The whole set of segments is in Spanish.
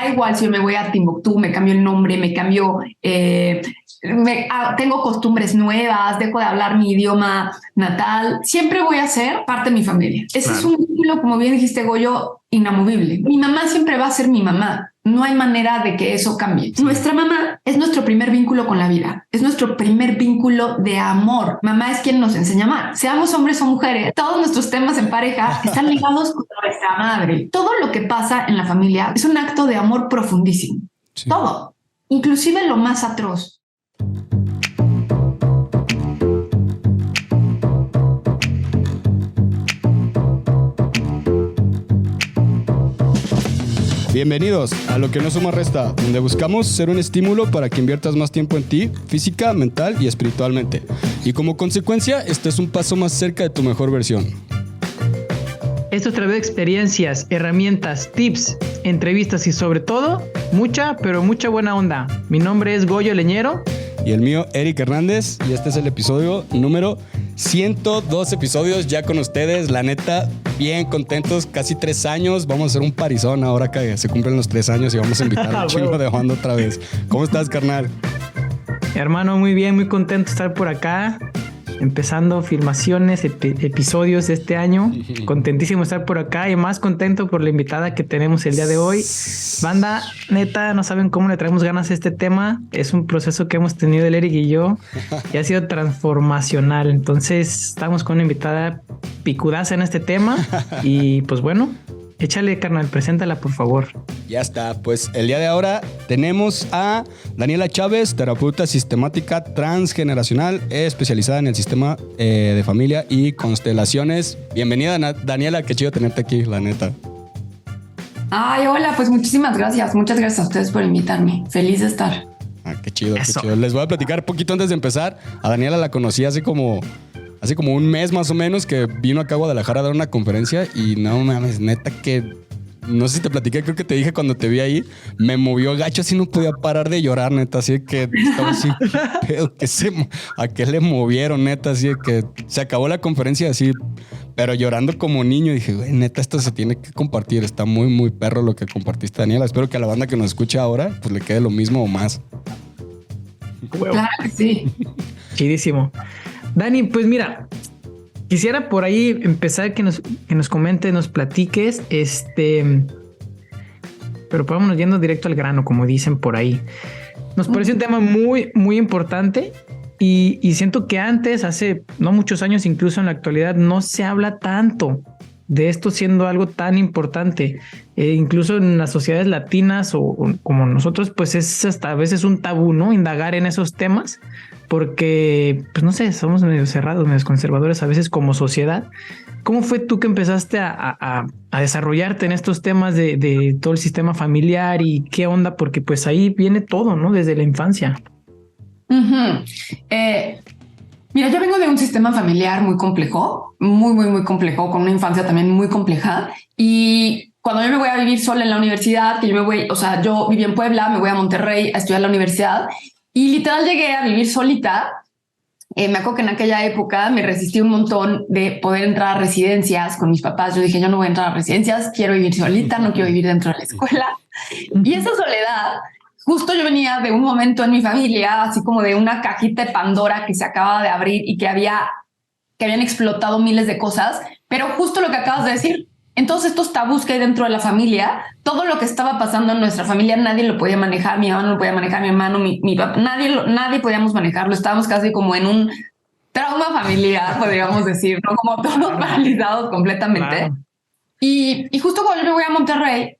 da igual si yo me voy a Timbuktu, me cambio el nombre, me cambio, tengo costumbres nuevas, dejo de hablar mi idioma natal, siempre voy a ser parte de mi familia. Ese es un vínculo, como bien dijiste, Goyo, inamovible. Mi mamá siempre va a ser mi mamá. No hay manera de que eso cambie. Nuestra mamá es nuestro primer vínculo con la vida. Es nuestro primer vínculo de amor. Mamá es quien nos enseña a amar. Seamos hombres o mujeres, todos nuestros temas en pareja están ligados con nuestra madre. Todo lo que pasa en la familia es un acto de amor profundísimo. Sí. Todo, inclusive lo más atroz. Bienvenidos a Lo que no suma resta, donde buscamos ser un estímulo para que inviertas más tiempo en ti, física, mental y espiritualmente. Y como consecuencia, estés un paso más cerca de tu mejor versión. Esto a través de experiencias, herramientas, tips, entrevistas y sobre todo, mucha, pero mucha buena onda. Mi nombre es Goyo Leñero. Y el mío, Eric Hernández. Y este es el episodio número 102 episodios ya con ustedes. La neta, bien contentos. Casi 3 años. Vamos a hacer un parizón ahora que se cumplen los 3 años y vamos a invitar a un chingo de banda otra vez. ¿Cómo estás, carnal? Hermano, muy bien, muy contento de estar por acá. Empezando filmaciones, episodios de este año. Contentísimo de estar por acá y más contento por la invitada que tenemos el día de hoy. Banda, neta, no saben cómo le traemos ganas a este tema. Es un proceso que hemos tenido el Eric y yo y ha sido transformacional. Entonces, estamos con una invitada picudaza en este tema y pues bueno, échale, carnal, preséntala, por favor. Ya está, pues el día de ahora tenemos a Daniela Chávez, terapeuta sistemática transgeneracional, especializada en el sistema de familia y constelaciones. Bienvenida, Daniela, qué chido tenerte aquí, la neta. Ay, hola, pues muchísimas gracias. Muchas gracias a ustedes por invitarme. Feliz de estar. Qué chido, qué chido. Les voy a platicar poquito antes de empezar. A Daniela la conocí hace como un mes más o menos, que vino acá a Guadalajara a dar una conferencia y no mames, neta que... No sé si te platiqué, creo que te dije cuando te vi ahí, me movió gacho, así no podía parar de llorar, neta, así que estaba así, ¿a qué le movieron, neta? Así que se acabó la conferencia así, pero llorando como niño. Dije, güey, neta, esto se tiene que compartir, está muy, muy perro lo que compartiste, Daniela. Espero que a la banda que nos escucha ahora, pues le quede lo mismo o más. Claro que sí. Chidísimo. Dani, pues mira, quisiera por ahí empezar que nos comentes, nos platiques, pero vámonos yendo directo al grano, como dicen por ahí. Nos parece un tema muy, muy importante y siento que antes, hace no muchos años, incluso en la actualidad, no se habla tanto de esto siendo algo tan importante. Incluso en las sociedades latinas o como nosotros, pues es hasta a veces un tabú, ¿no? Indagar en esos temas. Porque, pues no sé, somos medio cerrados, medio conservadores a veces como sociedad. ¿Cómo fue tú que empezaste a desarrollarte en estos temas de todo el sistema familiar y qué onda? Porque pues ahí viene todo, ¿no? Desde la infancia. Mira, yo vengo de un sistema familiar muy complejo, muy, muy, muy complejo, con una infancia también muy compleja. Y cuando yo me voy a vivir sola en la universidad, que yo viví en Puebla, me voy a Monterrey a estudiar la universidad. Y literal llegué a vivir solita. Me acuerdo que en aquella época me resistí un montón de poder entrar a residencias con mis papás. Yo dije, yo no voy a entrar a residencias, quiero vivir solita, no quiero vivir dentro de la escuela. Y esa soledad, justo yo venía de un momento en mi familia, así como de una cajita de Pandora que se acababa de abrir y que habían explotado miles de cosas. Pero justo lo que acabas de decir, en todos estos tabús que hay dentro de la familia, todo lo que estaba pasando en nuestra familia, nadie lo podía manejar. Mi mamá no lo podía manejar, mi hermano, mi papá, nadie podíamos manejarlo. Estábamos casi como en un trauma familiar, podríamos decir, ¿no? Como todos paralizados completamente. Claro. Y justo cuando yo me voy a Monterrey,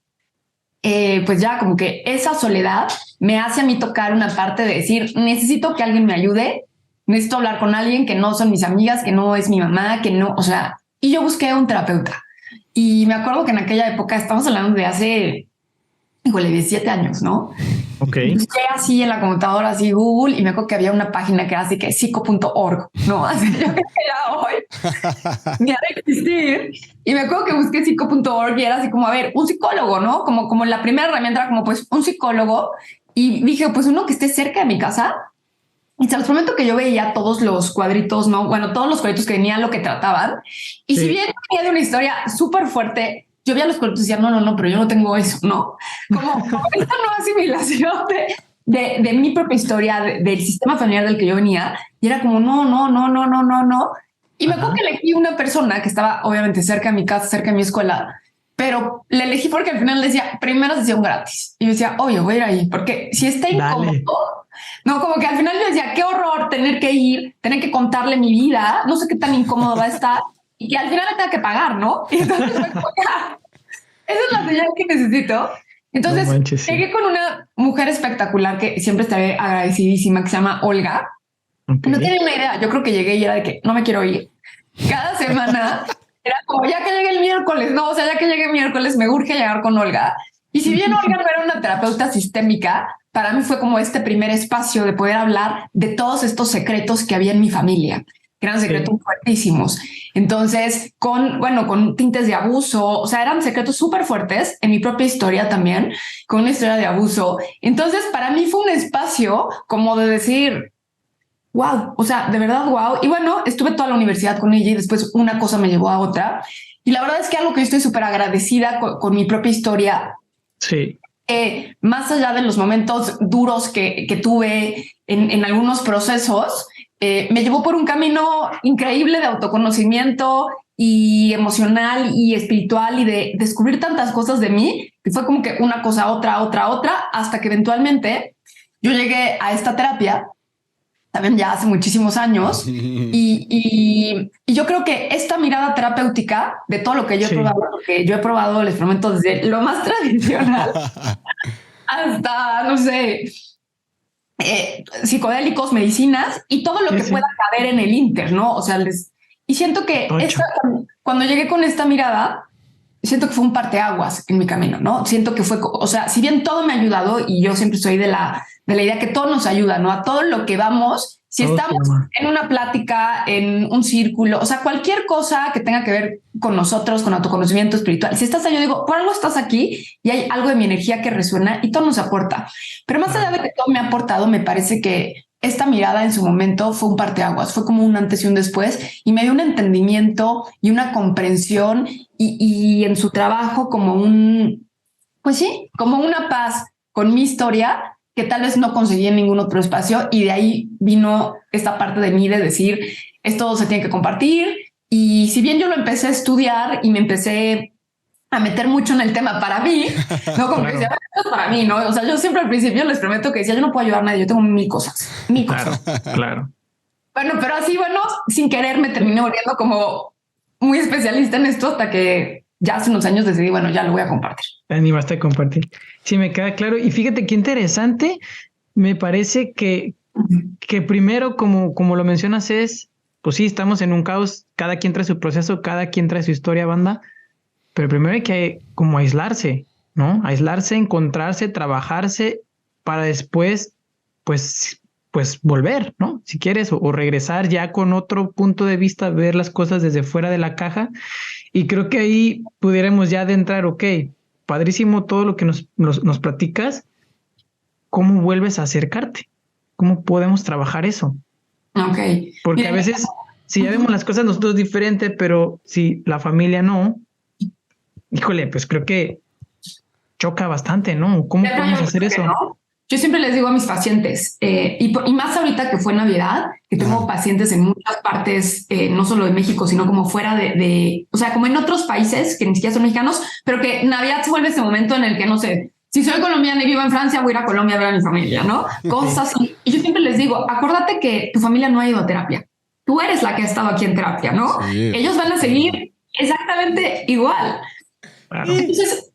pues ya como que esa soledad me hace a mí tocar una parte de decir, necesito que alguien me ayude, necesito hablar con alguien que no son mis amigas, que no es mi mamá, que no, y yo busqué un terapeuta. Y me acuerdo que en aquella época, estamos hablando de hace, 17 años, ¿no? Ok. Busqué así en la computadora, así Google, y me acuerdo que había una página que era así que psico.org, ¿no? Así yo que ya hoy ni ha de existir. Y me acuerdo que busqué psico.org y era así como, a ver, un psicólogo, ¿no? Como la primera herramienta era como, pues, un psicólogo. Y dije, pues, uno que esté cerca de mi casa. Y se los prometo que yo veía todos los cuadritos, ¿no? Bueno, todos los cuadritos que venían lo que trataban. Y sí, si bien venía de una historia súper fuerte yo veía los productos y decía, no, pero yo no tengo eso, ¿no? Como esta nueva asimilación de mi propia historia, del sistema familiar del que yo venía, y era como, no. Y me acuerdo que elegí una persona que estaba obviamente cerca de mi casa, cerca de mi escuela, pero le elegí porque al final le decía, primero sesión gratis. Y yo decía, oye, voy a ir ahí, porque si está incómodo, no, como que al final yo decía, qué horror tener que ir, tener que contarle mi vida, no sé qué tan incómodo va a estar, y que al final me tenga que pagar, ¿no? Y entonces fue como, esa es la señal que necesito. Entonces, llegué con una mujer espectacular que siempre estaré agradecidísima, que se llama Olga. Okay. No tiene una idea. Yo creo que llegué y era de que no me quiero ir. Cada semana era como ya que llegue el miércoles, no, o sea, ya que llegue el miércoles me urge llegar con Olga. Y si bien Olga no era una terapeuta sistémica, para mí fue como este primer espacio de poder hablar de todos estos secretos que había en mi familia, que eran secretos fuertísimos. Entonces, con tintes de abuso, o sea, eran secretos súper fuertes en mi propia historia también, con una historia de abuso. Entonces, para mí fue un espacio como de decir, wow, o sea, de verdad, wow. Y bueno, estuve toda la universidad con ella y después una cosa me llevó a otra. Y la verdad es que algo que yo estoy súper agradecida con mi propia historia. Sí. Más allá de los momentos duros que tuve en algunos procesos, me llevó por un camino increíble de autoconocimiento y emocional y espiritual y de descubrir tantas cosas de mí, que fue como que una cosa, otra, hasta que eventualmente yo llegué a esta terapia, también ya hace muchísimos años, y yo creo que esta mirada terapéutica de todo lo que yo he probado, porque yo he probado el experimento desde lo más tradicional hasta, no sé, psicodélicos, medicinas y todo lo que pueda caber en el inter, ¿no? O sea, y siento que cuando llegué con esta mirada, siento que fue un parteaguas en mi camino, ¿no? Siento que fue, o sea, si bien todo me ha ayudado y yo siempre soy de la idea que todo nos ayuda, ¿no? A todo lo que vamos, si estamos en una plática, en un círculo, o sea, cualquier cosa que tenga que ver con nosotros, con autoconocimiento espiritual, si estás ahí, yo digo, por algo estás aquí y hay algo de mi energía que resuena y todo nos aporta. Pero más allá de que todo me ha aportado, me parece que esta mirada en su momento fue un parteaguas, fue como un antes y un después y me dio un entendimiento y una comprensión y en su trabajo como como una paz con mi historia que tal vez no conseguí en ningún otro espacio y de ahí vino esta parte de mí de decir, esto se tiene que compartir y si bien yo lo empecé a estudiar y me empecé a meter mucho en el tema para mí, no como que decía, esto es para mí, ¿no? O sea, yo siempre al principio les prometo que decía, yo no puedo ayudar a nadie, yo tengo mil cosas. Claro. Bueno, pero así, sin querer me terminé volviendo como muy especialista en esto hasta que ya hace unos años decidí, ya lo voy a compartir. Te animaste a compartir. Sí, me queda claro. Y fíjate qué interesante. Me parece que primero, como lo mencionas, pues sí, estamos en un caos. Cada quien trae su proceso, cada quien trae su historia, banda. Pero primero hay que como aislarse, ¿no? Aislarse, encontrarse, trabajarse para después, pues volver, ¿no? Si quieres, o regresar ya con otro punto de vista, ver las cosas desde fuera de la caja. Y creo que ahí pudiéramos ya adentrar, ok, padrísimo todo lo que nos platicas. ¿Cómo vuelves a acercarte? ¿Cómo podemos trabajar eso? Ok. Porque a veces, si ya vemos las cosas nosotros diferente, pero si la familia no, híjole, pues creo que choca bastante, ¿no? ¿Cómo podemos hacer eso? ¿No? Yo siempre les digo a mis pacientes, y más ahorita que fue Navidad, que tengo pacientes en muchas partes, no solo de México, sino como fuera o sea, como en otros países que ni siquiera son mexicanos, pero que Navidad se vuelve ese momento en el que, no sé, si soy colombiana y vivo en Francia, voy a ir a Colombia a ver a mi familia, ¿no? Cosas así. Y yo siempre les digo, acuérdate que tu familia no ha ido a terapia. Tú eres la que ha estado aquí en terapia, ¿no? Sí. Ellos van a seguir exactamente igual. Claro. Entonces,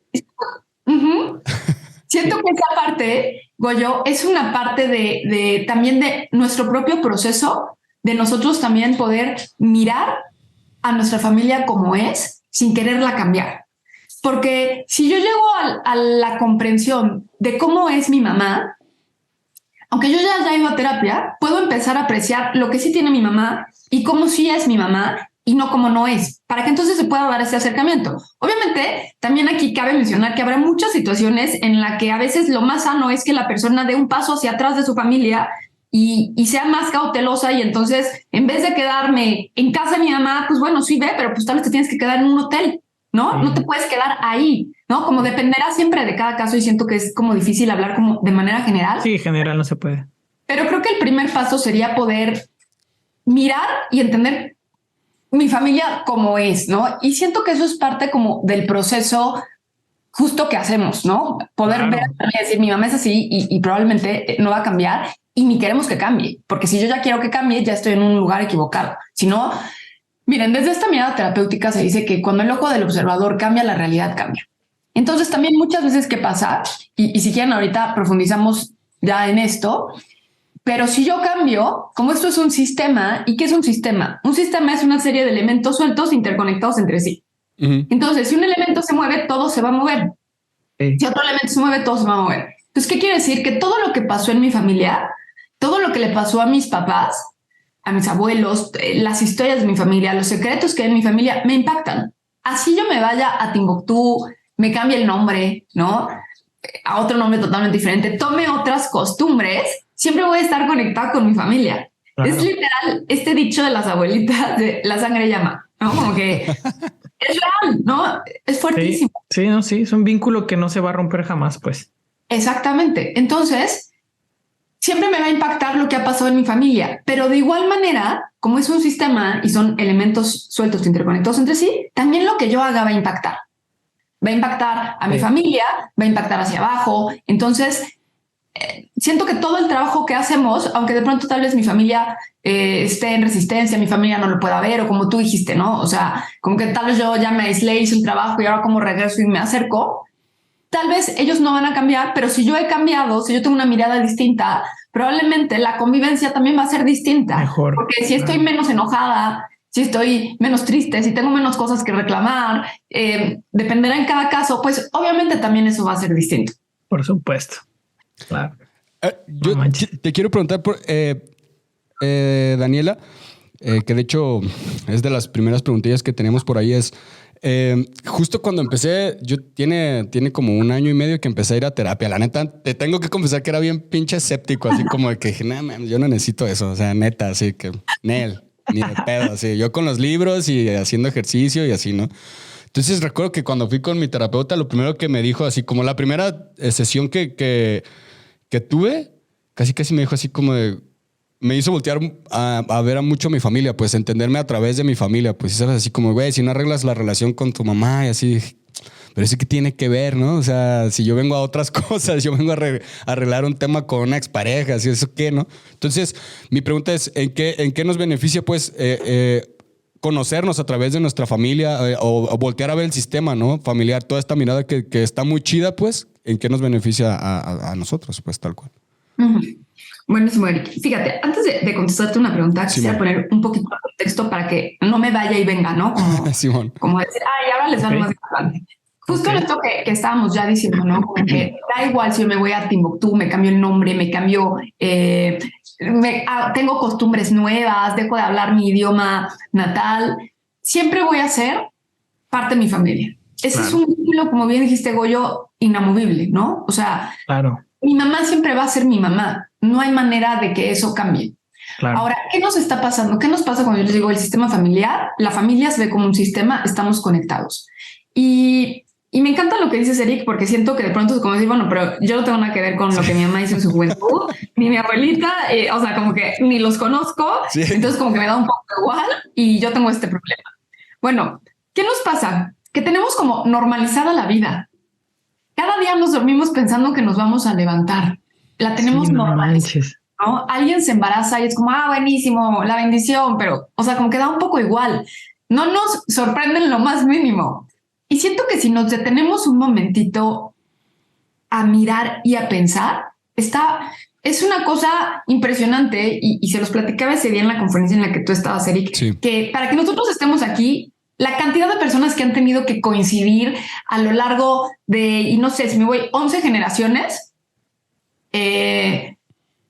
siento que esa parte, Goyo, es una parte de también de nuestro propio proceso, de nosotros también poder mirar a nuestra familia como es, sin quererla cambiar. Porque si yo llego a la comprensión de cómo es mi mamá, aunque yo ya haya ido a terapia, puedo empezar a apreciar lo que sí tiene mi mamá y cómo sí es mi mamá y no cómo no es, para que entonces se pueda dar ese acercamiento. Obviamente, también aquí cabe mencionar que habrá muchas situaciones en las que a veces lo más sano es que la persona dé un paso hacia atrás de su familia y sea más cautelosa y entonces, en vez de quedarme en casa de mi mamá, pues bueno, sí ve, pero pues tal vez te tienes que quedar en un hotel, ¿no? No te puedes quedar ahí, ¿no? Como dependerá siempre de cada caso y siento que es como difícil hablar como de manera general. Sí, general no se puede. Pero creo que el primer paso sería poder mirar y entender mi familia como es, ¿no? Y siento que eso es parte como del proceso justo que hacemos, ¿no? Poder ver y decir, mi mamá es así y probablemente no va a cambiar y ni queremos que cambie, porque si yo ya quiero que cambie, ya estoy en un lugar equivocado. Si no, miren, desde esta mirada terapéutica se dice que cuando el ojo del observador cambia, la realidad cambia. Entonces también muchas veces ¿qué pasa? Y si quieren ahorita profundizamos ya en esto, pero si yo cambio, como esto es un sistema, ¿y qué es un sistema? Un sistema es una serie de elementos sueltos interconectados entre sí. Entonces, si un elemento se mueve, todo se va a mover. Si otro elemento se mueve, todo se va a mover. Entonces, ¿qué quiere decir? Que todo lo que pasó en mi familia, todo lo que le pasó a mis papás, a mis abuelos, las historias de mi familia, los secretos que hay en mi familia, me impactan. Así yo me vaya a Timbuktu, me cambie el nombre, ¿no? A otro nombre totalmente diferente, tome otras costumbres, siempre voy a estar conectada con mi familia. Claro. Es literal este dicho de las abuelitas de la sangre llama, ¿no? Como que es real, ¿no? Es fuertísimo. Sí, no, sí, es un vínculo que no se va a romper jamás, pues. Exactamente. Entonces, siempre me va a impactar lo que ha pasado en mi familia, pero de igual manera, como es un sistema y son elementos sueltos interconectados entre sí, también lo que yo haga va a impactar. Va a impactar a mi familia, va a impactar hacia abajo. Entonces, siento que todo el trabajo que hacemos, aunque de pronto tal vez mi familia esté en resistencia, mi familia no lo pueda ver, o como tú dijiste, ¿no? O sea, como que tal vez yo ya me aislé, hice un trabajo y ahora como regreso y me acerco, tal vez ellos no van a cambiar, pero si yo he cambiado, si yo tengo una mirada distinta, probablemente la convivencia también va a ser distinta. Mejor. Porque si estoy menos enojada, si estoy menos triste, si tengo menos cosas que reclamar, dependerá en cada caso, pues obviamente también eso va a ser distinto. Por supuesto. Claro. Yo te quiero preguntar por Daniela, que de hecho es de las primeras preguntillas que tenemos por ahí, es justo cuando empecé, yo tiene como 1 año y medio que empecé a ir a terapia. La neta, te tengo que confesar que era bien pinche escéptico, así como de que nah, yo no necesito eso, o sea, neta, así que Nel, ni de pedo, así. Yo con los libros y haciendo ejercicio y así, ¿no? Entonces recuerdo que cuando fui con mi terapeuta, lo primero que me dijo, así como la primera sesión que tuve, casi me dijo así como de, me hizo voltear a ver a mucho a mi familia, pues entenderme a través de mi familia, pues sabes, así como, güey, si no arreglas la relación con tu mamá y así, pero eso que tiene que ver, ¿no? O sea, si yo vengo a otras cosas, yo vengo a arreglar un tema con una expareja, así, eso qué, ¿no? Entonces, mi pregunta es, ¿en qué nos beneficia, pues, conocernos a través de nuestra familia o voltear a ver el sistema, ¿no? Familiar, toda esta mirada que está muy chida, pues, ¿en qué nos beneficia a nosotros, pues, tal cual? Buenísimo, Eric. Fíjate, antes de contestarte una pregunta, quisiera poner un poquito de contexto para que no me vaya y venga, ¿no? Como, como decir, ay, ahora les va lo más importante. Justo esto que estábamos ya diciendo, ¿no? Como que da igual si yo me voy a Timbuktu, me cambio el nombre, me cambio, tengo costumbres nuevas, dejo de hablar mi idioma natal, siempre voy a ser parte de mi familia. Ese es un vínculo, como bien dijiste, Goyo, inamovible, ¿no? O sea, mi mamá siempre va a ser mi mamá. No hay manera de que eso cambie. Ahora, ¿qué nos está pasando? ¿Qué nos pasa cuando yo les digo el sistema familiar? La familia se ve como un sistema, estamos conectados. Y me encanta lo que dices, Eric, porque siento que de pronto es como decir, bueno, pero yo no tengo nada que ver con lo que mi mamá hizo en su juventud, ni mi abuelita, o sea, como que ni los conozco, entonces como que me da un poco igual y yo tengo este problema. Bueno, ¿qué nos pasa? Que tenemos como normalizada la vida. Cada día nos dormimos pensando que nos vamos a levantar. La tenemos normalizada, ¿no? Alguien se embaraza y es como, buenísimo, la bendición, pero, o sea, como que da un poco igual. No nos sorprende en lo más mínimo. Y siento que si nos detenemos un momentito a mirar y a pensar, es una cosa impresionante y se los platicaba ese día en la conferencia en la que tú estabas, Eric, que para que nosotros estemos aquí, la cantidad de personas que han tenido que coincidir a lo largo de, y no sé, si me voy 11 generaciones,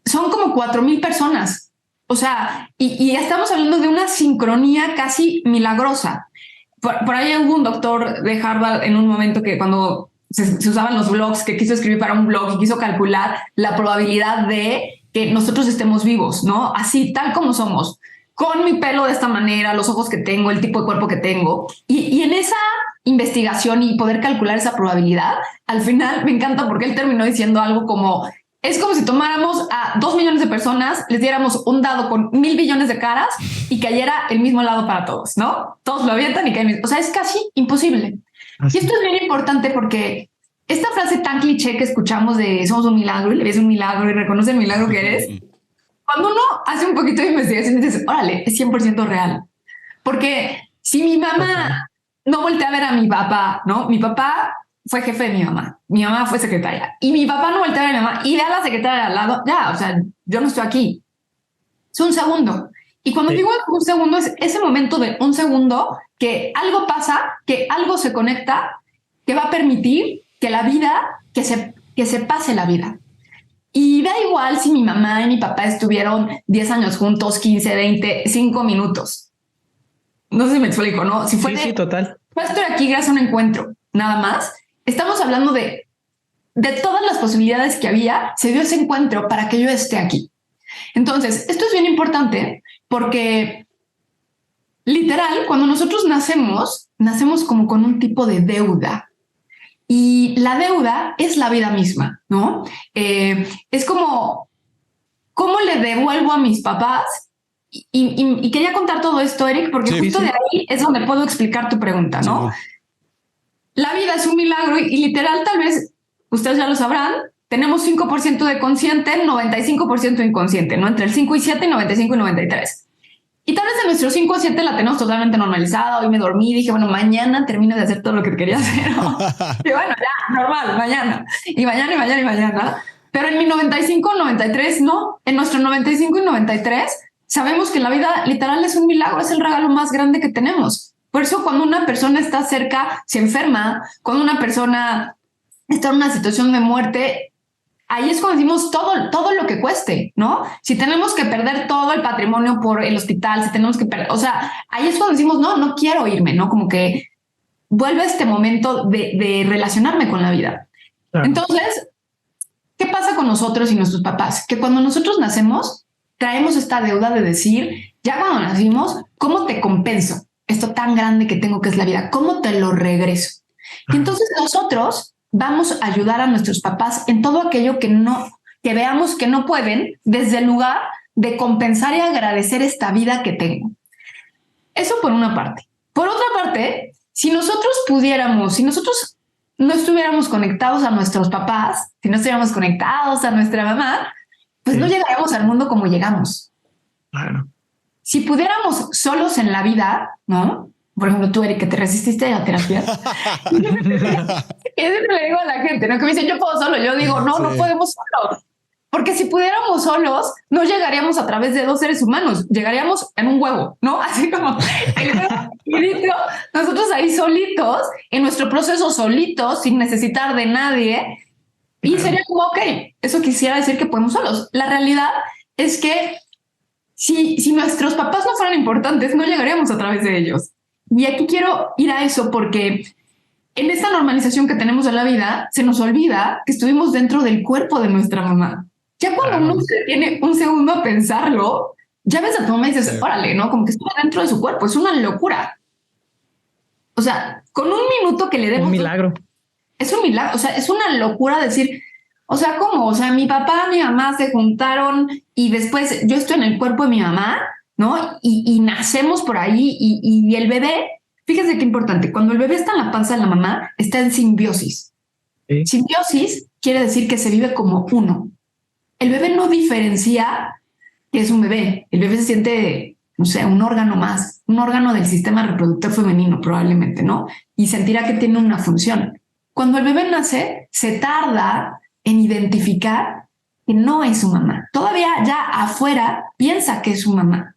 son como 4,000 personas. O sea, y estamos hablando de una sincronía casi milagrosa. Por ahí hubo un doctor de Harvard en un momento que cuando se usaban los blogs, que quiso escribir para un blog y quiso calcular la probabilidad de que nosotros estemos vivos, ¿no? Así, tal como somos, con mi pelo de esta manera, los ojos que tengo, el tipo de cuerpo que tengo. Y en esa investigación y poder calcular esa probabilidad, al final me encanta porque él terminó diciendo algo como, es como si tomáramos a 2 millones de personas, les diéramos un dado con 1,000 billones de caras y cayera el mismo lado para todos, ¿no? Todos lo avientan y caen. O sea, es casi imposible. Así. Y esto es bien importante porque esta frase tan cliché que escuchamos de somos un milagro y le ves un milagro y reconoce el milagro que eres, cuando uno hace un poquito de investigación dices, órale, es 100% real. Porque si mi mamá no voltea a ver a mi papá, ¿no? Mi papá fue jefe de mi mamá fue secretaria y mi papá no voltea a ver a mi mamá y ve a la secretaria al lado, ya, o sea, yo no estoy aquí. Es un segundo. Y cuando digo un segundo es ese momento de un segundo que algo pasa, que algo se conecta, que va a permitir que la vida, que se pase la vida. Y da igual si mi mamá y mi papá estuvieron 10 años juntos, 15, 20, 5 minutos. No sé si me explico, ¿no? Si fue sí, total. Yo estoy aquí gracias a un encuentro, nada más. Estamos hablando de todas las posibilidades que había, se dio ese encuentro para que yo esté aquí. Entonces, esto es bien importante porque literal, cuando nosotros nacemos como con un tipo de deuda. Y la deuda es la vida misma, ¿no? Es como, ¿cómo le devuelvo a mis papás? Y quería contar todo esto, Eric, porque justo de ahí es donde puedo explicar tu pregunta, ¿no? Sí. La vida es un milagro y literal, tal vez ustedes ya lo sabrán, tenemos 5% de consciente, 95% de inconsciente, ¿no? Entre el 5 y 7, 95 y 93. Y tal vez de nuestros 5 a 7 la tenemos totalmente normalizada. Hoy me dormí y dije, bueno, mañana termino de hacer todo lo que quería hacer, ¿no? Y bueno, ya, normal, mañana. Y mañana, y mañana, y mañana. Pero en mi 95, 93, no. En nuestro 95 y 93, sabemos que la vida literal es un milagro, es el regalo más grande que tenemos. Por eso cuando una persona está cerca, se enferma, cuando una persona está en una situación de muerte, ahí es cuando decimos todo lo que cueste, ¿no? Si tenemos que perder todo el patrimonio por el hospital, si tenemos que perder, o sea, ahí es cuando decimos, no quiero irme, ¿no? Como que vuelve este momento de relacionarme con la vida. Claro. Entonces, ¿qué pasa con nosotros y nuestros papás? Que cuando nosotros nacemos, traemos esta deuda de decir, ya cuando nacimos, ¿cómo te compenso esto tan grande que tengo que es la vida? ¿Cómo te lo regreso? Y entonces nosotros vamos a ayudar a nuestros papás en todo aquello que veamos que no pueden, desde el lugar de compensar y agradecer esta vida que tengo. Eso por una parte. Por otra parte, si nosotros no estuviéramos conectados a nuestros papás, si no estuviéramos conectados a nuestra mamá, pues no llegaríamos al mundo como llegamos. Claro. Si pudiéramos solos en la vida, ¿no? Por ejemplo, tú, Eric, que te resististe a la terapia. Y siempre le digo a la gente, ¿no? Que me dicen, yo puedo solo. Yo digo, no podemos solos. Porque si pudiéramos solos, no llegaríamos a través de 2 seres humanos. Llegaríamos en un huevo, ¿no? Así como el huevo, nosotros ahí solitos, en nuestro proceso solitos, sin necesitar de nadie. Y sería como, ok, eso quisiera decir que podemos solos. La realidad es que si nuestros papás no fueran importantes, no llegaríamos a través de ellos. Y aquí quiero ir a eso porque en esta normalización que tenemos de la vida, se nos olvida que estuvimos dentro del cuerpo de nuestra mamá. Ya cuando uno se tiene un segundo a pensarlo, ya ves a tu mamá y dices, órale, ¿no? Como que está dentro de su cuerpo. Es una locura. O sea, con un minuto que le demos... Un milagro. Es un milagro. O sea, es una locura decir... O sea, ¿cómo? O sea, mi papá y mi mamá se juntaron y después yo estoy en el cuerpo de mi mamá, ¿no? Y nacemos por ahí y el bebé, fíjense qué importante, cuando el bebé está en la panza de la mamá, está en simbiosis. ¿Sí? Simbiosis quiere decir que se vive como uno. El bebé no diferencia que es un bebé. El bebé se siente, no sé, un órgano más, un órgano del sistema reproductor femenino probablemente, ¿no? Y sentirá que tiene una función. Cuando el bebé nace, se tarda en identificar que no es su mamá. Todavía ya afuera piensa que es su mamá.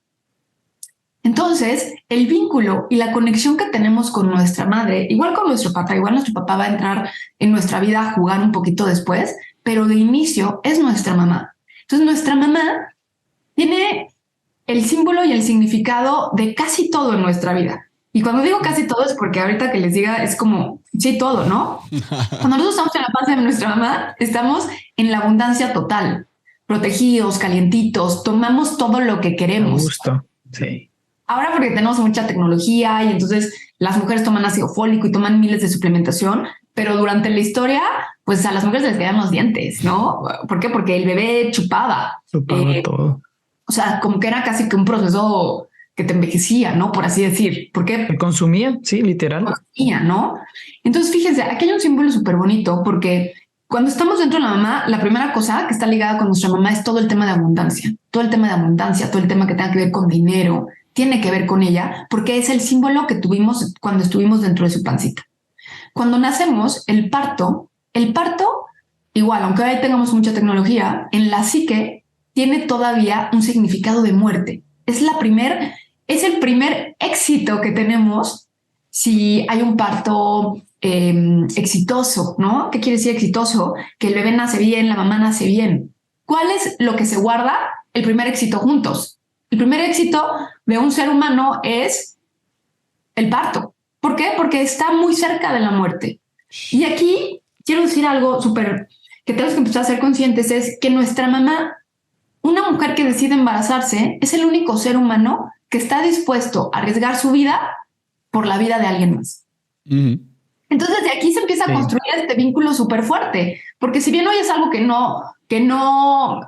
Entonces, el vínculo y la conexión que tenemos con nuestra madre, igual con nuestro papá, igual nuestro papá va a entrar en nuestra vida a jugar un poquito después, pero de inicio es nuestra mamá. Entonces, nuestra mamá tiene el símbolo y el significado de casi todo en nuestra vida. Y cuando digo casi todo es porque ahorita que les diga es como, sí, todo, ¿no? Cuando nosotros estamos en la panza de nuestra mamá, estamos en la abundancia total, protegidos, calientitos, tomamos todo lo que queremos. Sí. Ahora porque tenemos mucha tecnología y entonces las mujeres toman ácido fólico y toman miles de suplementación, pero durante la historia, pues a las mujeres les caían los dientes, ¿no? ¿Por qué? Porque el bebé chupaba. Chupaba todo. O sea, como que era casi que un proceso que te envejecía, ¿no? Por así decir. ¿Por qué? Se consumía, sí, literal. Consumía, ¿no? Entonces, fíjense, aquí hay un símbolo súper bonito porque cuando estamos dentro de la mamá, la primera cosa que está ligada con nuestra mamá es todo el tema de abundancia, todo el tema de abundancia, todo el tema que tenga que ver con dinero, tiene que ver con ella, porque es el símbolo que tuvimos cuando estuvimos dentro de su pancita. Cuando nacemos, el parto, igual, aunque hoy tengamos mucha tecnología, en la psique tiene todavía un significado de muerte. Es el primer éxito que tenemos si hay un parto exitoso, ¿no? ¿Qué quiere decir exitoso? Que el bebé nace bien, la mamá nace bien. ¿Cuál es lo que se guarda? El primer éxito juntos. El primer éxito de un ser humano es el parto. ¿Por qué? Porque está muy cerca de la muerte. Y aquí quiero decir algo súper que tenemos que empezar a ser conscientes, es que nuestra mamá, una mujer que decide embarazarse, es el único ser humano que está dispuesto a arriesgar su vida por la vida de alguien más. Entonces de aquí se empieza a construir este vínculo súper fuerte, porque si bien hoy es algo que no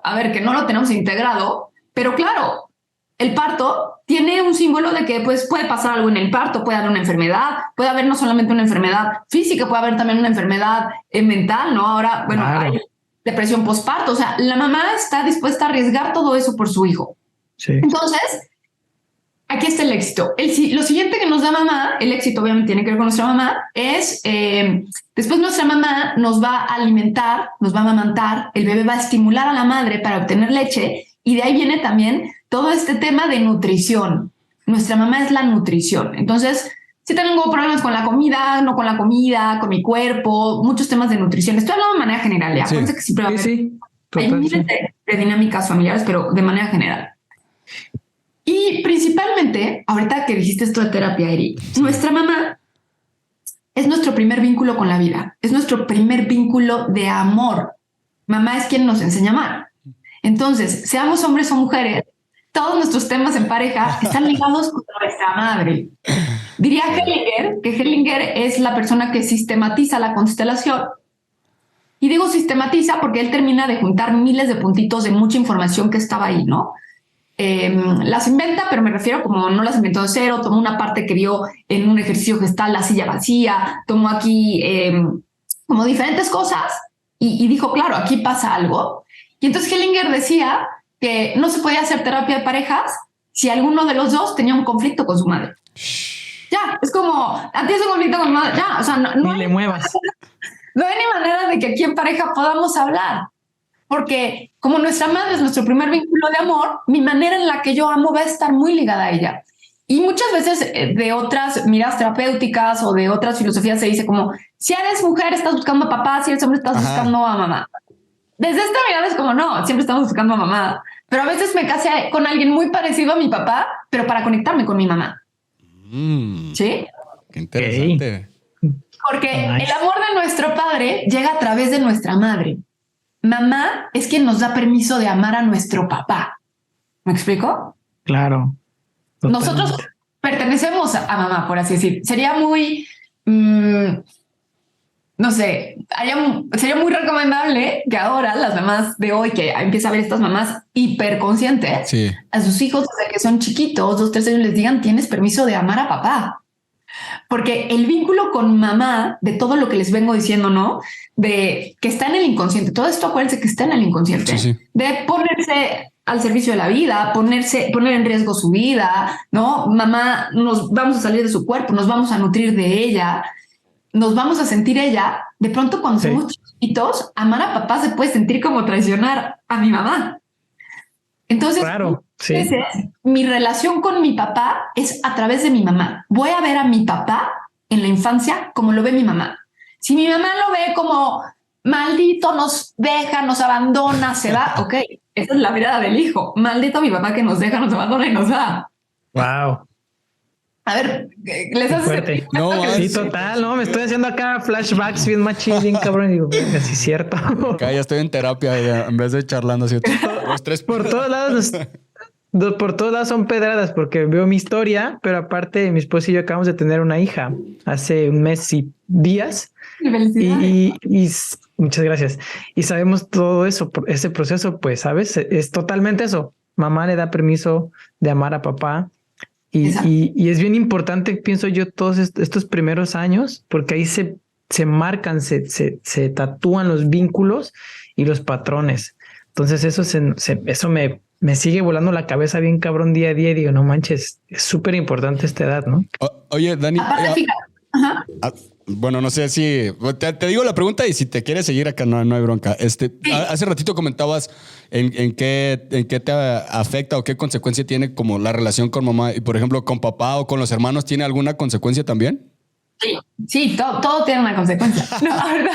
lo tenemos integrado, pero claro, el parto tiene un símbolo de que pues puede pasar algo en el parto, puede haber una enfermedad, puede haber no solamente una enfermedad física, puede haber también una enfermedad mental, ¿no? Ahora, bueno, claro, hay depresión postparto, o sea, la mamá está dispuesta a arriesgar todo eso por su hijo. Sí. Entonces, aquí está el éxito. Lo siguiente que nos da mamá, el éxito obviamente tiene que ver con nuestra mamá, es después nuestra mamá nos va a alimentar, nos va a amamantar, el bebé va a estimular a la madre para obtener leche y de ahí viene también todo este tema de nutrición. Nuestra mamá es la nutrición. Entonces, si tengo problemas con la comida, no con la comida, con mi cuerpo, muchos temas de nutrición. Estoy hablando de manera general, ya. Sí. Que siempre va a haber hay miles de dinámicas familiares, pero de manera general. Y principalmente, ahorita que dijiste esto de terapia, Eri, nuestra mamá es nuestro primer vínculo con la vida. Es nuestro primer vínculo de amor. Mamá es quien nos enseña a amar. Entonces, seamos hombres o mujeres, todos nuestros temas en pareja están ligados con nuestra madre. Diría Hellinger que Hellinger es la persona que sistematiza la constelación. Y digo sistematiza porque él termina de juntar miles de puntitos de mucha información que estaba ahí, ¿no? Las inventa, pero me refiero como no las inventó de cero, tomó una parte que vio en un ejercicio gestal, la silla vacía, tomó aquí como diferentes cosas y dijo, claro, aquí pasa algo. Y entonces Hellinger decía que no se podía hacer terapia de parejas si alguno de los dos tenía un conflicto con su madre. Ya, es como, tienes un conflicto con tu madre, ya, o sea, no le muevas. No hay ni manera de que aquí en pareja podamos hablar, porque como nuestra madre es nuestro primer vínculo de amor, mi manera en la que yo amo va a estar muy ligada a ella. Y muchas veces de otras miradas terapéuticas o de otras filosofías se dice como, si eres mujer estás buscando a papá, si eres hombre estás buscando a mamá. Desde esta mirada es como, no, siempre estamos buscando a mamá. Pero a veces me casé con alguien muy parecido a mi papá, pero para conectarme con mi mamá. ¿Sí? Qué interesante. Porque el amor de nuestro padre llega a través de nuestra madre. Mamá es quien nos da permiso de amar a nuestro papá. ¿Me explico? Claro. Totalmente. Nosotros pertenecemos a mamá, por así decir. Sería muy... no sé, sería muy recomendable que ahora las mamás de hoy, que empieza a ver estas mamás hiperconscientes, a sus hijos desde que son chiquitos, 2, 3 años, les digan, tienes permiso de amar a papá. Porque el vínculo con mamá, de todo lo que les vengo diciendo, ¿no? De que está en el inconsciente, todo esto acuérdense que está en el inconsciente, de ponerse al servicio de la vida, poner en riesgo su vida, ¿no? Mamá, nos vamos a salir de su cuerpo, nos vamos a nutrir de ella, nos vamos a sentir ella. De pronto cuando somos chiquitos, amar a papá se puede sentir como traicionar a mi mamá. Entonces, mi relación con mi papá es a través de mi mamá. Voy a ver a mi papá en la infancia como lo ve mi mamá. Si mi mamá lo ve como maldito, nos deja, nos abandona, se va, ok, esa es la mirada del hijo. Maldito mi papá que nos deja, nos abandona y nos va. Wow. A ver, les hace... No, sí, total, no, me estoy haciendo acá flashbacks bien machín, bien cabrón, y digo, sí es cierto. Acá ya estoy en terapia, ya, en vez de charlando así. Por todos lados por todos lados son pedradas porque veo mi historia, pero aparte mi esposa y yo acabamos de tener una hija hace un mes y días. Y muchas gracias. Y sabemos todo eso, ese proceso, pues, ¿sabes? Es totalmente eso. Mamá le da permiso de amar a papá. Y es bien importante, pienso yo, todos estos primeros años, porque ahí se marcan, se tatúan los vínculos y los patrones. Entonces eso me sigue volando la cabeza bien cabrón día a día y digo, no manches, es súper importante esta edad, ¿no? Oye, Dani. Bueno, no sé si te digo la pregunta y si te quieres seguir acá no hay bronca. Hace ratito comentabas en qué te afecta o qué consecuencia tiene como la relación con mamá y por ejemplo con papá o con los hermanos, ¿tiene alguna consecuencia también? Sí, todo tiene una consecuencia. No, ahorita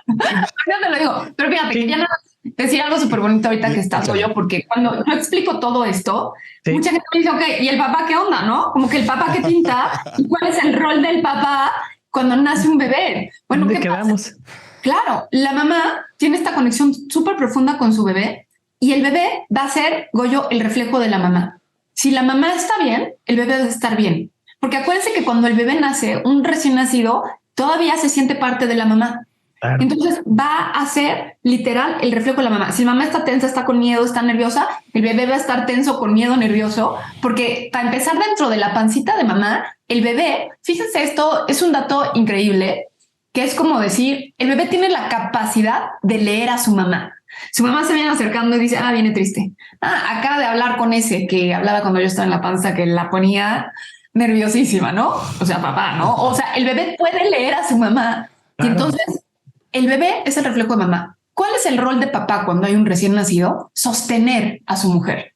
te lo digo. Pero fíjate, quería nada más decir algo súper bonito ahorita que estás yo, porque cuando yo explico todo esto, mucha gente me dice, ok, ¿y el papá qué onda, no? Como que el papá qué pinta y cuál es el rol del papá cuando nace un bebé. Bueno, ¿dónde quedamos? Claro, la mamá tiene esta conexión súper profunda con su bebé y el bebé va a ser, Goyo, el reflejo de la mamá. Si la mamá está bien, el bebé va a estar bien. Porque acuérdense que cuando el bebé nace, un recién nacido todavía se siente parte de la mamá. Claro. Entonces va a ser literal el reflejo de la mamá. Si la mamá está tensa, está con miedo, está nerviosa, el bebé va a estar tenso, con miedo, nervioso, porque para empezar dentro de la pancita de mamá, el bebé, fíjense, esto es un dato increíble, que es como decir, el bebé tiene la capacidad de leer a su mamá. Su mamá se viene acercando y dice, viene triste. Acaba de hablar con ese que hablaba cuando yo estaba en la panza, que la ponía nerviosísima, ¿no? O sea, papá, ¿no? O sea, el bebé puede leer a su mamá. Claro. Y entonces el bebé es el reflejo de mamá. ¿Cuál es el rol de papá cuando hay un recién nacido? Sostener a su mujer.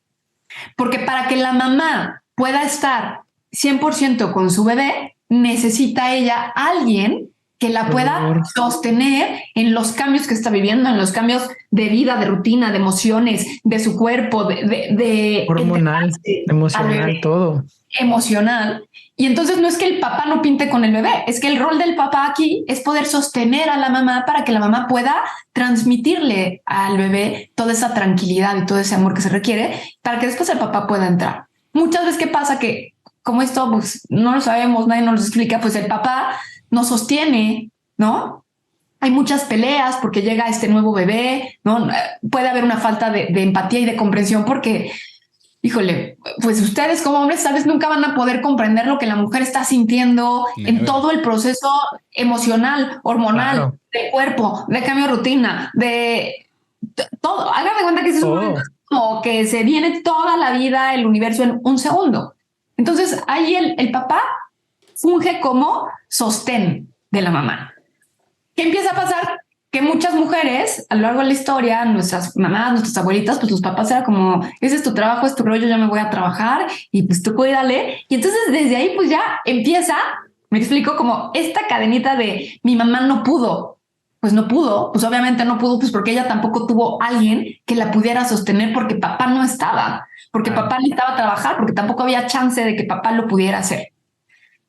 Porque para que la mamá pueda estar 100% con su bebé, necesita ella a alguien que la pueda sostener en los cambios que está viviendo, en los cambios de vida, de rutina, de emociones, de su cuerpo, de hormonal, emocional, todo. Emocional. Y entonces no es que el papá no pinte con el bebé, es que el rol del papá aquí es poder sostener a la mamá para que la mamá pueda transmitirle al bebé toda esa tranquilidad y todo ese amor que se requiere para que después el papá pueda entrar. Muchas veces, ¿qué pasa? Que como esto pues, no lo sabemos, nadie nos lo explica, pues el papá no sostiene, ¿no? Hay muchas peleas porque llega este nuevo bebé, ¿no? Puede haber una falta de empatía y de comprensión porque híjole, pues ustedes como hombres tal vez nunca van a poder comprender lo que la mujer está sintiendo en todo el proceso emocional, hormonal, claro, del cuerpo, de cambio de rutina, de todo. Hágame cuenta que ese es un momento como que se viene toda la vida, el universo en un segundo. Entonces ahí el papá funge como sostén de la mamá. ¿Qué empieza a pasar? Que muchas mujeres a lo largo de la historia, nuestras mamás, nuestras abuelitas, pues los papás era como, ese es tu trabajo, es tu rollo, ya me voy a trabajar y pues tú cuídale. Y entonces desde ahí pues ya empieza, me explico, como esta cadenita de mi mamá no pudo. Pues no pudo, pues obviamente no pudo, pues porque ella tampoco tuvo alguien que la pudiera sostener porque papá no estaba, porque papá necesitaba trabajar, porque tampoco había chance de que papá lo pudiera hacer.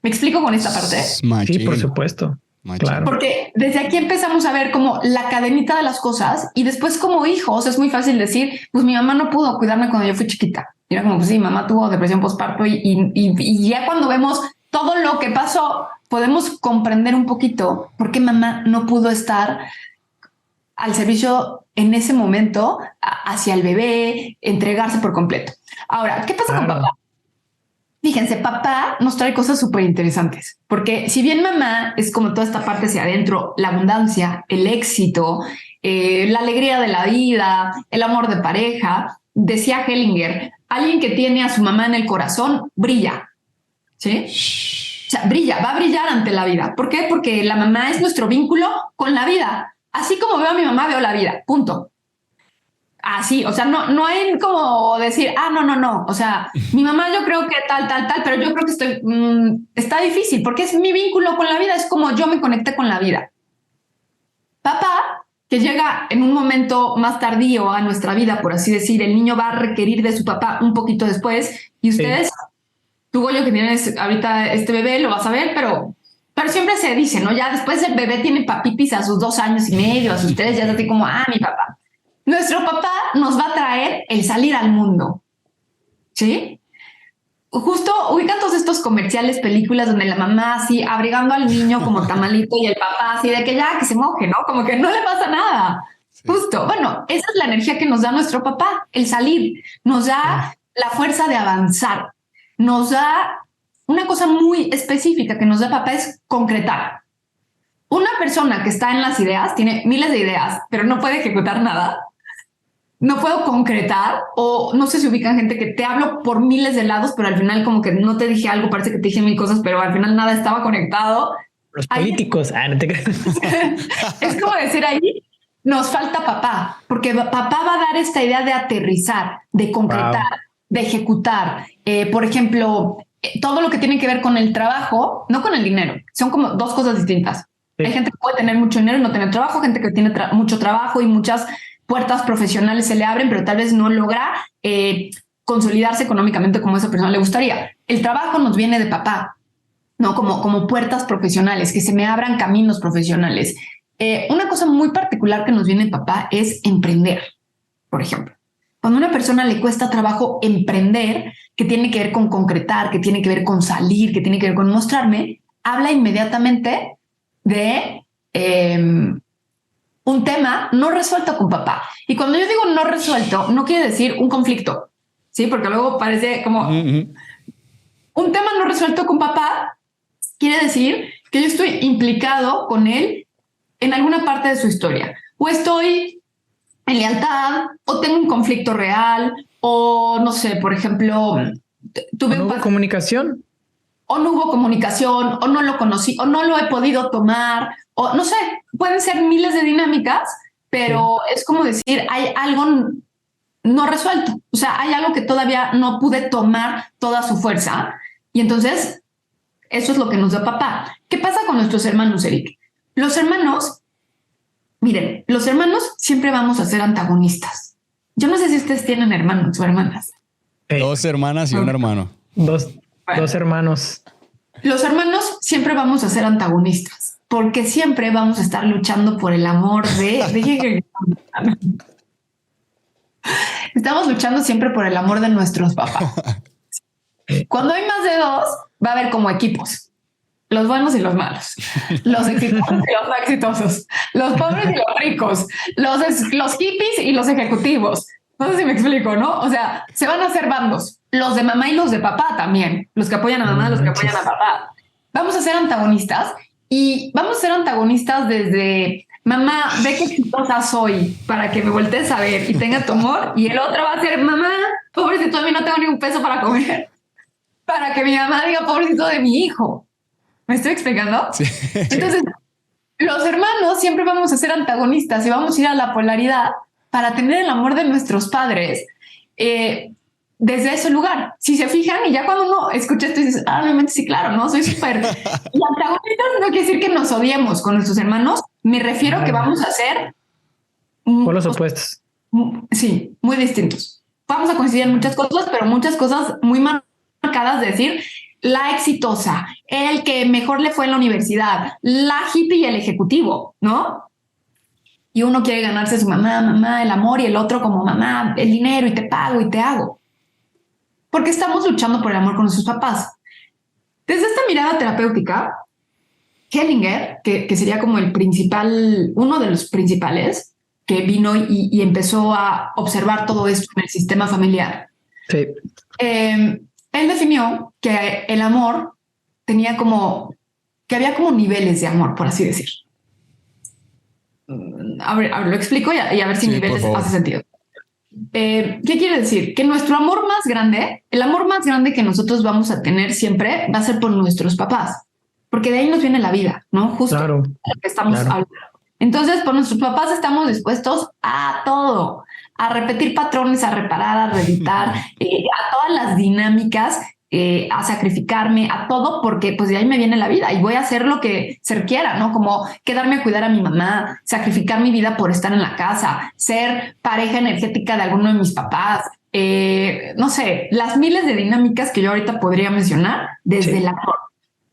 ¿Me explico con esta parte? Sí, por supuesto. Claro. Porque desde aquí empezamos a ver como la cadenita de las cosas y después como hijos es muy fácil decir, pues mi mamá no pudo cuidarme cuando yo fui chiquita. Y era como, pues sí, mamá tuvo depresión postparto y ya cuando vemos todo lo que pasó, podemos comprender un poquito por qué mamá no pudo estar al servicio en ese momento hacia el bebé, entregarse por completo. Ahora, ¿qué pasa con papá? Fíjense, papá nos trae cosas súper interesantes, porque si bien mamá es como toda esta parte hacia adentro, la abundancia, el éxito, la alegría de la vida, el amor de pareja, decía Hellinger, alguien que tiene a su mamá en el corazón brilla, ¿sí? O sea, brilla, va a brillar ante la vida. ¿Por qué? Porque la mamá es nuestro vínculo con la vida. Así como veo a mi mamá, veo la vida, punto. Así, o sea, no hay como decir, no. O sea, mi mamá yo creo que tal, pero yo creo que está difícil porque es mi vínculo con la vida, es como yo me conecté con la vida. Papá, que llega en un momento más tardío a nuestra vida, por así decir, el niño va a requerir de su papá un poquito después y ustedes, tú, Goyo, que tienes ahorita este bebé, lo vas a ver, pero siempre se dice, ¿no? Ya después el bebé tiene papipis a sus 2 años y medio, a sus 3, ya es así como, mi papá. Nuestro papá nos va a traer el salir al mundo. ¿sí? Justo ubican todos estos comerciales, películas donde la mamá así abrigando al niño como tamalito y el papá así de que ya que se moje, ¿no? Como que no le pasa nada. Sí. Justo, bueno, esa es la energía que nos da nuestro papá, el salir, nos da la fuerza de avanzar, nos da una cosa muy específica que nos da papá es concretar. Una persona que está en las ideas, tiene miles de ideas, pero no puede ejecutar nada. No puedo concretar, o no sé si ubican gente que te hablo por miles de lados, pero al final como que no te dije algo, parece que te dije mil cosas, pero al final nada estaba conectado. Los políticos, no te creas. Es como decir ahí, nos falta papá, porque papá va a dar esta idea de aterrizar, de concretar, de ejecutar. Por ejemplo, todo lo que tiene que ver con el trabajo, no con el dinero, son como dos cosas distintas. Sí. Hay gente que puede tener mucho dinero y no tener trabajo, gente que tiene mucho trabajo y muchas puertas profesionales se le abren, pero tal vez no logra consolidarse económicamente como a esa persona le gustaría. El trabajo nos viene de papá, ¿no? Como puertas profesionales, que se me abran caminos profesionales. Una cosa muy particular que nos viene de papá es emprender, por ejemplo. Cuando a una persona le cuesta trabajo emprender, que tiene que ver con concretar, que tiene que ver con salir, que tiene que ver con mostrarme, habla inmediatamente de un tema no resuelto con papá. Y cuando yo digo no resuelto, no quiere decir un conflicto, ¿sí? Porque luego parece como un tema no resuelto con papá, quiere decir que yo estoy implicado con él en alguna parte de su historia. O estoy en lealtad, o tengo un conflicto real, o no sé, por ejemplo, tuve ¿No hubo comunicación? O no hubo comunicación, o no lo conocí, o no lo he podido tomar, o no sé, pueden ser miles de dinámicas, pero es como decir, hay algo no resuelto, o sea, hay algo que todavía no pude tomar toda su fuerza, y entonces eso es lo que nos da papá. ¿Qué pasa con nuestros hermanos, Eric? Los hermanos, miren, los hermanos siempre vamos a ser antagonistas. Yo no sé si ustedes tienen hermanos o hermanas. 2 hermanas y un hermano. Dos hermanos. Los hermanos siempre vamos a ser antagonistas, porque siempre vamos a estar luchando por el amor de Estamos luchando siempre por el amor de nuestros papás. Cuando hay más de 2, va a haber como equipos. Los buenos y los malos. Los exitosos y los no exitosos. Los pobres y los ricos. Los hippies y los ejecutivos. No sé si me explico, ¿no? O sea, se van a hacer bandos. Los de mamá y los de papá también. Los que apoyan a mamá, los que apoyan a papá. Vamos a ser antagonistas y vamos a ser antagonistas desde mamá, ve qué exitosa soy para que me voltees a ver y tenga tu amor. Y el otro va a ser mamá, pobrecito de mí, no tengo ni un peso para comer. Para que mi mamá diga pobrecito de mi hijo. ¿Me estoy explicando? Sí. Entonces, los hermanos siempre vamos a ser antagonistas y vamos a ir a la polaridad para tener el amor de nuestros padres desde ese lugar. Si se fijan, y ya cuando uno escucha esto y dices, obviamente sí, claro, no, soy súper... Y antagonistas no quiere decir que nos odiemos con nuestros hermanos, me refiero que vamos a ser... Por los opuestos. Sí, muy distintos. Vamos a coincidir en muchas cosas, pero muchas cosas muy marcadas de decir... La exitosa, el que mejor le fue en la universidad, la hippie y el ejecutivo, ¿no? Y uno quiere ganarse su mamá, el amor, y el otro como mamá, el dinero, y te pago y te hago. Porque estamos luchando por el amor con nuestros papás. Desde esta mirada terapéutica, Hellinger, que sería como el principal, uno de los principales, que vino y empezó a observar todo esto en el sistema familiar. Sí. Él definió que el amor tenía como, que había como niveles de amor, por así decir. A ver, lo explico y a ver si niveles hace sentido. ¿Qué quiere decir? Que nuestro amor más grande, el amor más grande que nosotros vamos a tener siempre va a ser por nuestros papás, porque de ahí nos viene la vida, ¿no? Justo lo que estamos hablando. Entonces, por nuestros papás estamos dispuestos a todo, a repetir patrones, a reparar, a reeditar, a todas las dinámicas, a sacrificarme, a todo, porque pues de ahí me viene la vida y voy a hacer lo que se requiera, ¿no? Como quedarme a cuidar a mi mamá, sacrificar mi vida por estar en la casa, ser pareja energética de alguno de mis papás, no sé, las miles de dinámicas que yo ahorita podría mencionar desde el amor.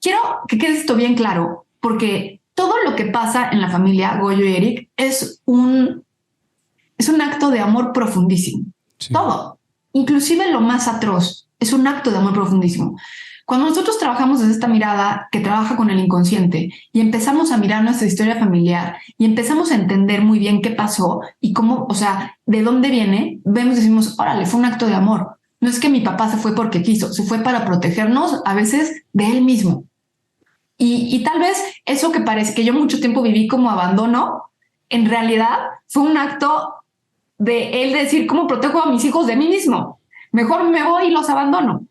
Quiero que quede esto bien claro, porque todo lo que pasa en la familia Goyo y Eric es un acto de amor profundísimo. Sí. Todo. inclusive lo más atroz, es un acto de amor profundísimo. Cuando nosotros trabajamos desde esta mirada que trabaja con el inconsciente y empezamos a mirar nuestra historia familiar y empezamos a entender muy bien qué pasó y cómo, o sea, de dónde viene, vemos y decimos, órale, fue un acto de amor. No es que mi papá se fue porque quiso, se fue para protegernos a veces de él mismo. Y tal vez eso que parece que yo mucho tiempo viví como abandono, en realidad fue un acto de él decir, ¿cómo protejo a mis hijos de mí mismo? Mejor me voy y los abandono.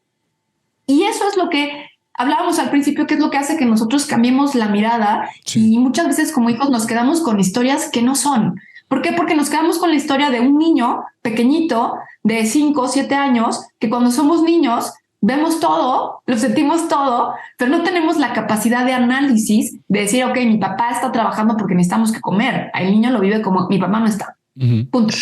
Y eso es lo que hablábamos al principio, que es lo que hace que nosotros cambiemos la mirada. Sí. Y muchas veces como hijos nos quedamos con historias que no son. ¿Por qué? Porque nos quedamos con la historia de un niño pequeñito de 5 o 7 años, que cuando somos niños vemos todo, lo sentimos todo, pero no tenemos la capacidad de análisis de decir, ok, mi papá está trabajando porque necesitamos que comer. El niño lo vive como mi papá no está. Punto.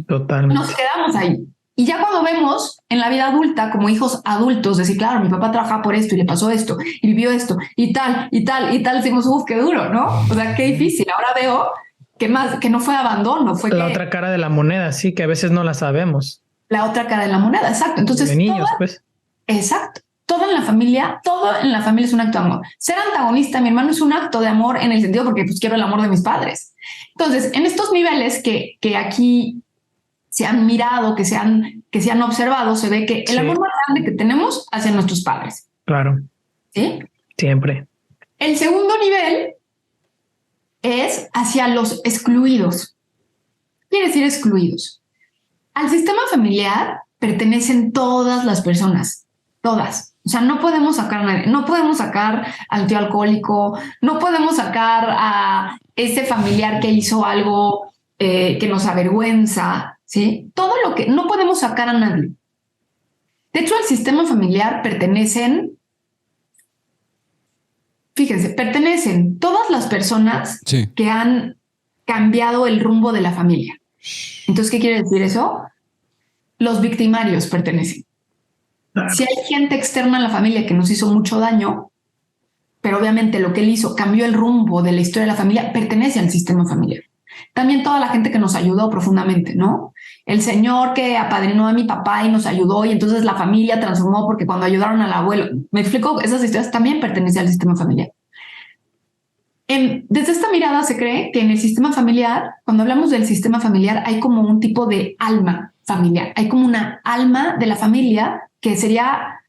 Totalmente. Nos quedamos ahí. Y ya cuando vemos en la vida adulta, como hijos adultos, decir, claro, mi papá trabajaba por esto y le pasó esto y vivió esto y tal, decimos, qué duro, ¿no? O sea, qué difícil. Ahora veo que no fue abandono, fue la otra cara de la moneda, sí, que a veces no la sabemos. La otra cara de la moneda, exacto. Entonces, de niños, pues. Exacto. Todo en la familia es un acto de amor. Ser antagonista, mi hermano, es un acto de amor en el sentido porque pues quiero el amor de mis padres. Entonces, en estos niveles que aquí se han mirado, que se han observado, se ve que el amor más grande que tenemos hacia nuestros padres. Claro. ¿Sí? Siempre. El segundo nivel es hacia los excluidos. ¿Qué quiere decir excluidos? Al sistema familiar pertenecen todas las personas, todas. O sea, no podemos sacar a nadie, no podemos sacar al tío alcohólico, no podemos sacar a ese familiar que hizo algo que nos avergüenza, ¿sí? Todo lo que no podemos sacar a nadie. De hecho, al sistema familiar pertenecen todas las personas que han cambiado el rumbo de la familia. Entonces, ¿qué quiere decir eso? Los victimarios pertenecen. Claro. Si hay gente externa a la familia que nos hizo mucho daño, pero obviamente lo que él hizo cambió el rumbo de la historia de la familia, pertenece al sistema familiar. También toda la gente que nos ayudó profundamente, ¿no? El señor que apadrinó a mi papá y nos ayudó y entonces la familia transformó porque cuando ayudaron al abuelo, me explico, esas historias también pertenecen al sistema familiar. Desde esta mirada se cree que en el sistema familiar, cuando hablamos del sistema familiar, hay como un tipo de alma familiar, hay como una alma de la familia que sería,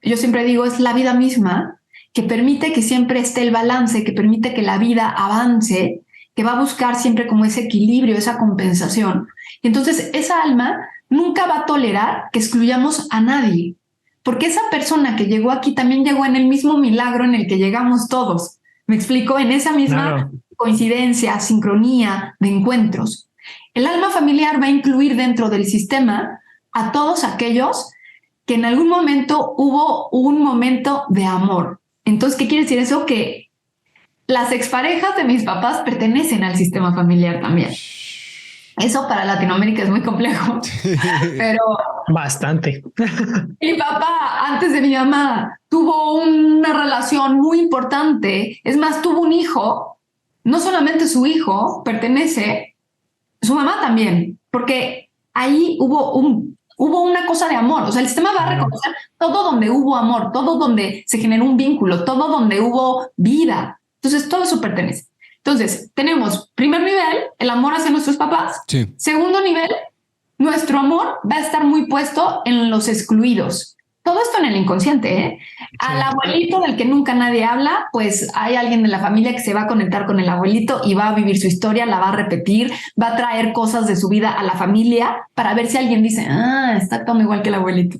yo siempre digo, es la vida misma, que permite que siempre esté el balance, que permite que la vida avance, que va a buscar siempre como ese equilibrio, esa compensación. Y entonces esa alma nunca va a tolerar que excluyamos a nadie, porque esa persona que llegó aquí también llegó en el mismo milagro en el que llegamos todos. ¿Me explico? En esa misma coincidencia, sincronía de encuentros. El alma familiar va a incluir dentro del sistema a todos aquellos que en algún momento hubo un momento de amor. Entonces, ¿qué quiere decir eso? Que las exparejas de mis papás pertenecen al sistema familiar también. Eso para Latinoamérica es muy complejo, pero... Bastante. Mi papá, antes de mi mamá, tuvo una relación muy importante. Es más, tuvo un hijo. No solamente su hijo pertenece, su mamá también, porque ahí hubo una cosa de amor. O sea, el sistema va a reconocer todo donde hubo amor, todo donde se generó un vínculo, todo donde hubo vida. Entonces, todo eso pertenece. Entonces, tenemos primer nivel, el amor hacia nuestros papás. Sí. Segundo nivel, nuestro amor va a estar muy puesto en los excluidos. Todo esto en el inconsciente, ¿eh? Sí. Al abuelito del que nunca nadie habla, pues hay alguien de la familia que se va a conectar con el abuelito y va a vivir su historia, la va a repetir, va a traer cosas de su vida a la familia para ver si alguien dice, está actuando igual que el abuelito.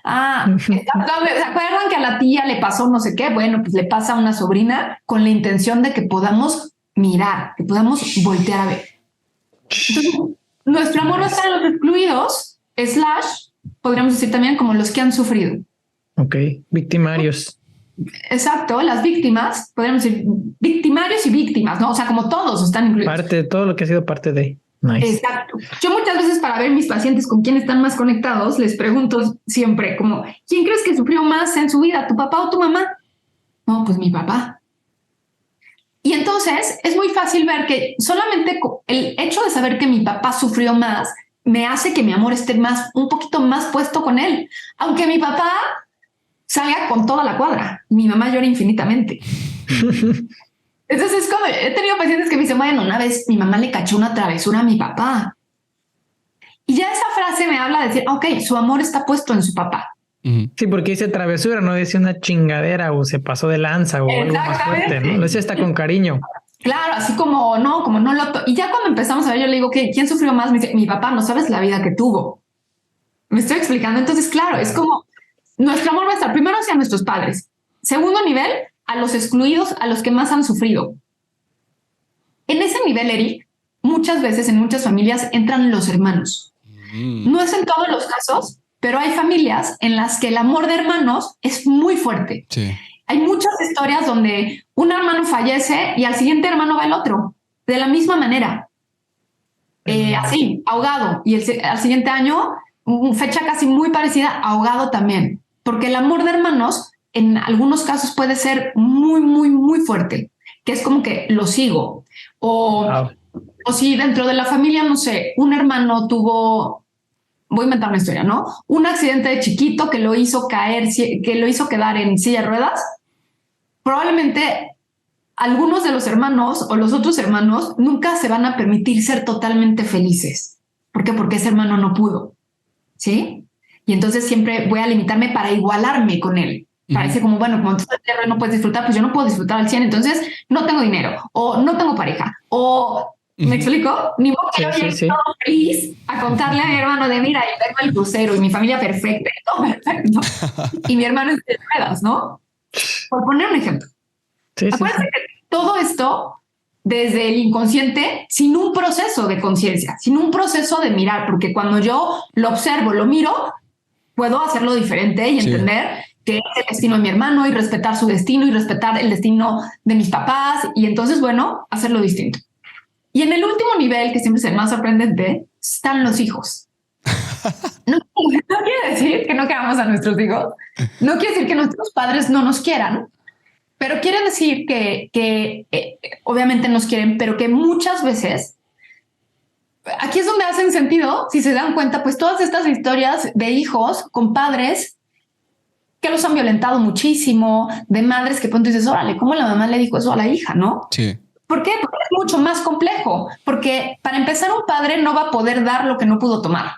¿Se acuerdan que a la tía le pasó no sé qué? Bueno, pues le pasa a una sobrina con la intención de que podamos mirar, que podamos voltear a ver. Entonces, nuestro amor no está en los excluidos, podríamos decir también como los que han sufrido. Ok, victimarios. Exacto, las víctimas, podríamos decir victimarios y víctimas, ¿no? O sea, como todos están incluidos. Parte de todo lo que ha sido parte de... Nice. Exacto. Yo muchas veces para ver mis pacientes con quién están más conectados, les pregunto siempre como, ¿quién crees que sufrió más en su vida, tu papá o tu mamá? No, pues mi papá. Y entonces es muy fácil ver que solamente el hecho de saber que mi papá sufrió más me hace que mi amor esté un poquito más puesto con él. Aunque mi papá salga con toda la cuadra, mi mamá llora infinitamente. Entonces es como, he tenido pacientes que me dicen, bueno, una vez mi mamá le cachó una travesura a mi papá. Y ya esa frase me habla de decir, ok, su amor está puesto en su papá. Sí, porque dice travesura, no dice una chingadera o se pasó de lanza o algo más fuerte, ¿no? Lo decía hasta con cariño. Claro, así como no lo... Y ya cuando empezamos a ver, yo le digo, ¿quién sufrió más? Me dice, mi papá, no sabes la vida que tuvo. Me estoy explicando. Entonces, claro, es como nuestro amor va a estar primero hacia nuestros padres. Segundo nivel, a los excluidos, a los que más han sufrido. En ese nivel, Eric, muchas veces en muchas familias entran los hermanos. No es en todos los casos, pero hay familias en las que el amor de hermanos es muy fuerte. Sí. Hay muchas historias donde un hermano fallece y al siguiente hermano va el otro, de la misma manera. Así, ahogado. Y al siguiente año, fecha casi muy parecida, ahogado también. Porque el amor de hermanos en algunos casos puede ser muy, muy, muy fuerte, que es como que lo sigo. O si dentro de la familia, no sé, un hermano tuvo, voy a inventar una historia, ¿no? Un accidente de chiquito que lo hizo caer, que lo hizo quedar en silla de ruedas. Probablemente algunos de los hermanos o los otros hermanos nunca se van a permitir ser totalmente felices. ¿Por qué? Porque ese hermano no pudo. ¿Sí? Y entonces siempre voy a limitarme para igualarme con él. Parece como, bueno, como tú no puedes disfrutar, pues yo no puedo disfrutar al 100, entonces no tengo dinero o no tengo pareja o... ¿Me explico? Ni modo que yo llegue todo feliz a contarle a mi hermano de mira, yo tengo el crucero y mi familia perfecta, todo perfecto. Y mi hermano es de ruedas, ¿no? Por poner un ejemplo. Acuérdense que todo esto desde el inconsciente, sin un proceso de conciencia, sin un proceso de mirar, porque cuando yo lo observo, lo miro, puedo hacerlo diferente y entender que es el destino de mi hermano y respetar su destino y respetar el destino de mis papás y entonces, bueno, hacerlo distinto. Y en el último nivel, que siempre es el más sorprendente, están los hijos. No quiere decir que no queramos a nuestros hijos, no quiere decir que nuestros padres no nos quieran, pero quiere decir que obviamente nos quieren, pero que muchas veces, aquí es donde hacen sentido, si se dan cuenta, pues todas estas historias de hijos con padres que los han violentado muchísimo, de madres que pronto dices, órale, ¿cómo la mamá le dijo eso a la hija, no? Sí. ¿Por qué? Porque es mucho más complejo, porque para empezar un padre no va a poder dar lo que no pudo tomar.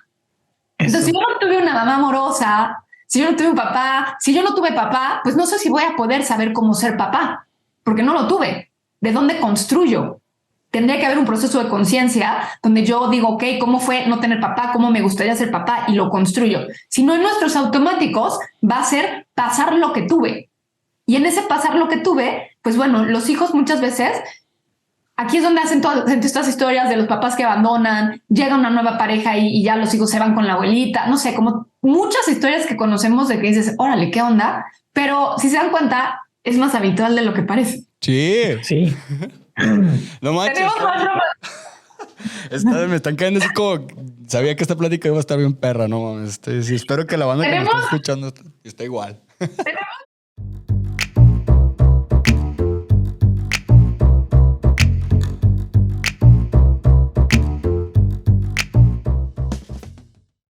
Entonces, si yo no tuve una mamá amorosa, si yo no tuve un papá, si yo no tuve papá, pues no sé si voy a poder saber cómo ser papá, porque no lo tuve. ¿De dónde construyo? Tendría que haber un proceso de conciencia donde yo digo, ok, ¿cómo fue no tener papá? ¿Cómo me gustaría ser papá? Y lo construyo. Si no, en nuestros automáticos va a ser pasar lo que tuve. Y en ese pasar lo que tuve, pues bueno, los hijos muchas veces... Aquí es donde hacen todas estas historias de los papás que abandonan, llega una nueva pareja y ya los hijos se van con la abuelita, no sé, como muchas historias que conocemos de que dices, órale, ¿qué onda? Pero si se dan cuenta, es más habitual de lo que parece. Sí. No manches. Me están cayendo así como... Sabía que esta plática iba a estar bien perra, ¿no? Sí, espero que la banda que me está escuchando está igual. Tenemos